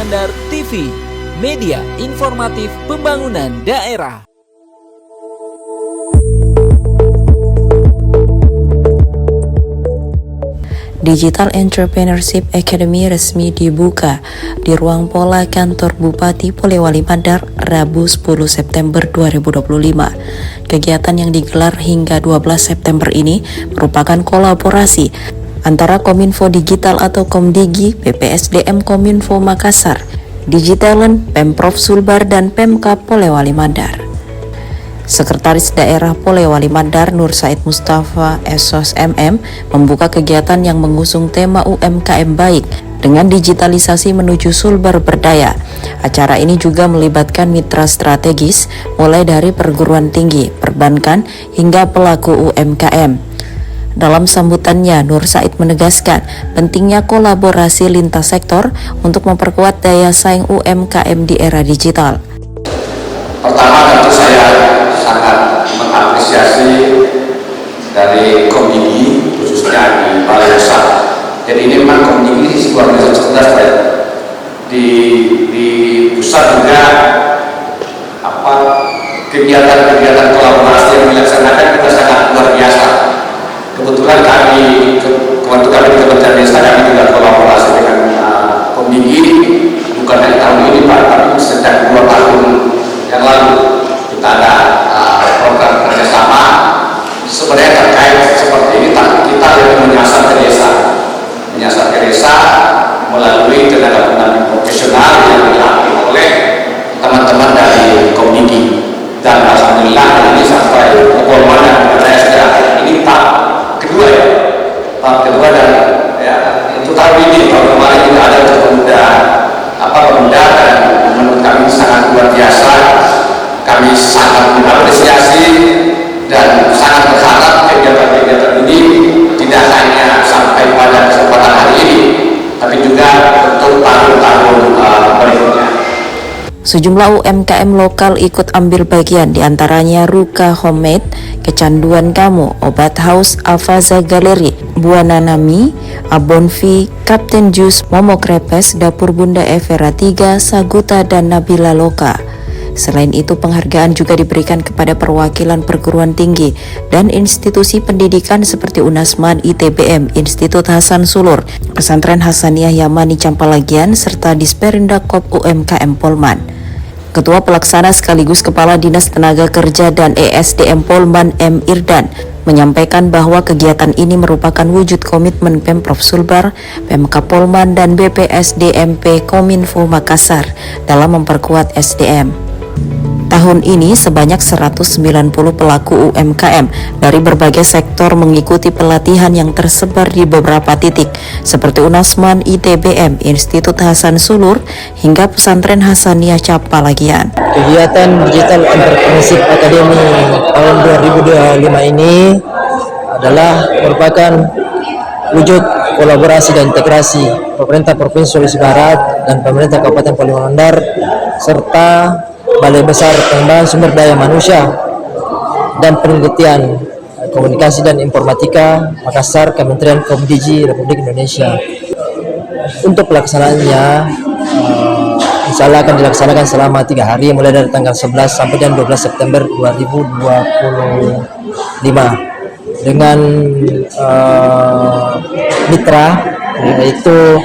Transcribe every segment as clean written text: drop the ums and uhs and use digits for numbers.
Mandar TV, media informatif pembangunan daerah. Digital Entrepreneurship Academy resmi dibuka di ruang pola kantor Bupati Polewali Mandar Rabu 10 September 2025. Kegiatan yang digelar hingga 12 September ini merupakan kolaborasi antara Kominfo Digital atau Komdigi, BPSDM Kominfo Makassar, Digitalent, Pemprov Sulbar, dan Pemkab Polewali Mandar. Sekretaris Daerah Polewali Mandar Nur Said Mustafa Esos MM membuka kegiatan yang mengusung tema UMKM Baik dengan digitalisasi menuju Sulbar Berdaya. Acara ini juga melibatkan mitra strategis mulai dari perguruan tinggi, perbankan, hingga pelaku UMKM. Dalam sambutannya, Nur Said menegaskan pentingnya kolaborasi lintas sektor untuk memperkuat daya saing UMKM di era digital. Pertama tentu saya sangat mengapresiasi dari Komdigi khususnya di Balai Besar. Jadi ini memang Komdigi sebuah organisasi cerdas ya. Di pusat juga kegiatan-kegiatan kolaborasi yang dilaksanakan kita sangat luar biasa. Kebetulan kami di Kementerian Desa kami juga kolaborasi dengan Komdigi bukan hanya tahun ini Pak, tapi sejak 2 tahun yang lalu kita ada program kerjasama sebenarnya terkait seperti ini, tapi kita lebih menyasar ke desa melalui tenaga pendamping profesional yang dilatih oleh teman-teman dari Komdigi. Dan alhamdulillah ini sampai ke Polman dan SDA ini tahap kedua dan ya, itu tahun kemarin juga ada untuk pemuda dan menurut kami sangat luar biasa. Kami sangat mengapresiasi dan sangat berharap kegiatan-kegiatan ini tidak hanya sampai pada kesempatan hari ini, tapi juga untuk tahun-tahun berikutnya. Sejumlah UMKM lokal ikut ambil bagian, diantaranya Ruka Homemade, Kecanduan Kamu, Obat Haus, Avaza Galeri, Buana Nami, Abonvi, Kapten Jus, Momo Krepes, Dapur Bunda Evera 3, Saguta, dan Nabila Loka. Selain itu, penghargaan juga diberikan kepada perwakilan perguruan tinggi dan institusi pendidikan seperti Unasman, ITBM, Institut Hasan Sulur, Pesantren Hasaniyah Yamani Campalagian, serta Disperindak Kop UMKM Polman. Ketua Pelaksana sekaligus Kepala Dinas Tenaga Kerja dan ESDM Polman M. Irdan menyampaikan bahwa kegiatan ini merupakan wujud komitmen Pemprov Sulbar, Pemkab Polman, dan BPSDMP Kominfo Makassar dalam memperkuat SDM. Tahun ini sebanyak 190 pelaku UMKM dari berbagai sektor mengikuti pelatihan yang tersebar di beberapa titik seperti Unasman, ITBM, Institut Hasan Sulur, hingga Pesantren Hasaniyah Campalagian. Kegiatan Digital Entrepreneurship Academy tahun 2025 ini adalah merupakan wujud kolaborasi dan integrasi pemerintah Provinsi Sulawesi Barat dan pemerintah Kabupaten Polewali Mandar serta Balai Besar Pengembangan Sumber Daya Manusia dan Penelitian Komunikasi dan Informatika Makassar, Kementerian Komdigi Republik Indonesia. Untuk pelaksanaannya insya Allah akan dilaksanakan selama 3 hari mulai dari tanggal 11 sampai dan 12 September 2025 dengan mitra yaitu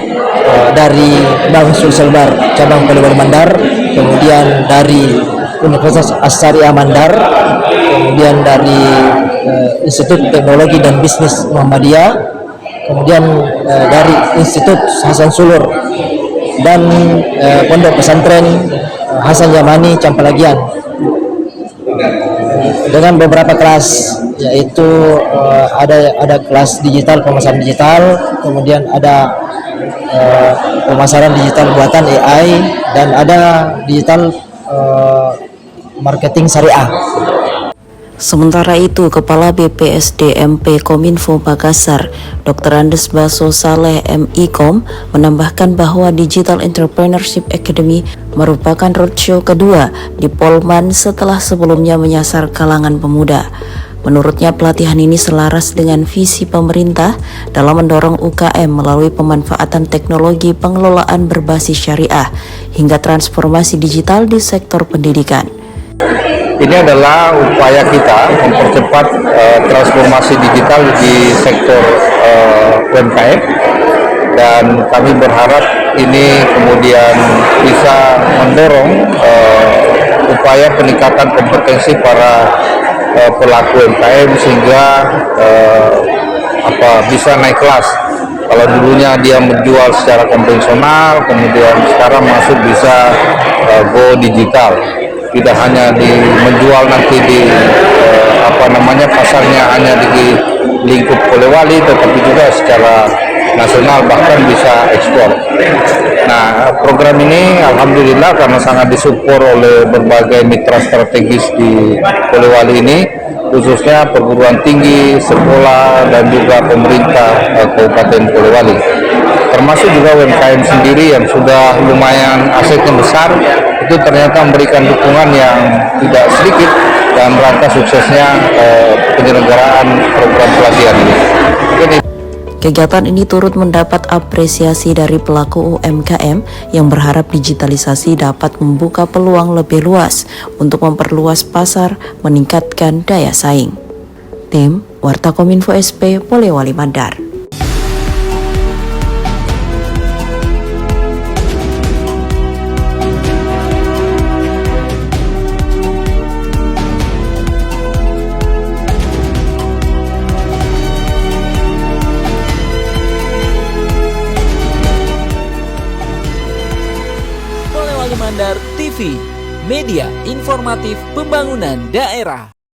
dari Bank Sulselbar cabang Polewali Mandar, kemudian dari Universitas As-Syariah Mandar, kemudian dari Institut Teknologi dan Bisnis Muhammadiyah, kemudian dari Institut Hasan Sulur dan Pondok Pesantren Hasan Yamani Campalagian, dengan beberapa kelas, yaitu ada kelas digital, pemasaran digital, kemudian ada pemasaran digital buatan AI, dan ada digital marketing syariah. Sementara itu, Kepala BPSDMP Kominfo Makassar, Dr. Andes Baso Saleh MIKOM, menambahkan bahwa Digital Entrepreneurship Academy merupakan roadshow kedua di Polman setelah sebelumnya menyasar kalangan pemuda. Menurutnya pelatihan ini selaras dengan visi pemerintah dalam mendorong UKM melalui pemanfaatan teknologi pengelolaan berbasis syariah hingga transformasi digital di sektor pendidikan. Ini adalah upaya kita mempercepat transformasi digital di sektor UMKM, dan kami berharap ini kemudian bisa mendorong upaya peningkatan kompetensi para pelaku UMKM sehingga bisa naik kelas. Kalau dulunya dia menjual secara konvensional, kemudian sekarang masuk bisa go digital. Tidak hanya menjual nanti di pasarnya hanya di lingkup Polewali, tetapi juga secara nasional bahkan bisa ekspor. Nah, program ini alhamdulillah karena sangat disupport oleh berbagai mitra strategis di Polewali ini, khususnya perguruan tinggi, sekolah, dan juga pemerintah Kabupaten Polewali. Termasuk juga UMKM sendiri yang sudah lumayan asetnya besar, itu ternyata memberikan dukungan yang tidak sedikit dalam rangka suksesnya penyelenggaraan program pelatihan ini. Kegiatan ini turut mendapat apresiasi dari pelaku UMKM yang berharap digitalisasi dapat membuka peluang lebih luas untuk memperluas pasar, meningkatkan daya saing. Tim Warta Kominfo SP Polewali Mandar. Polewali Mandar TV, media informatif pembangunan daerah.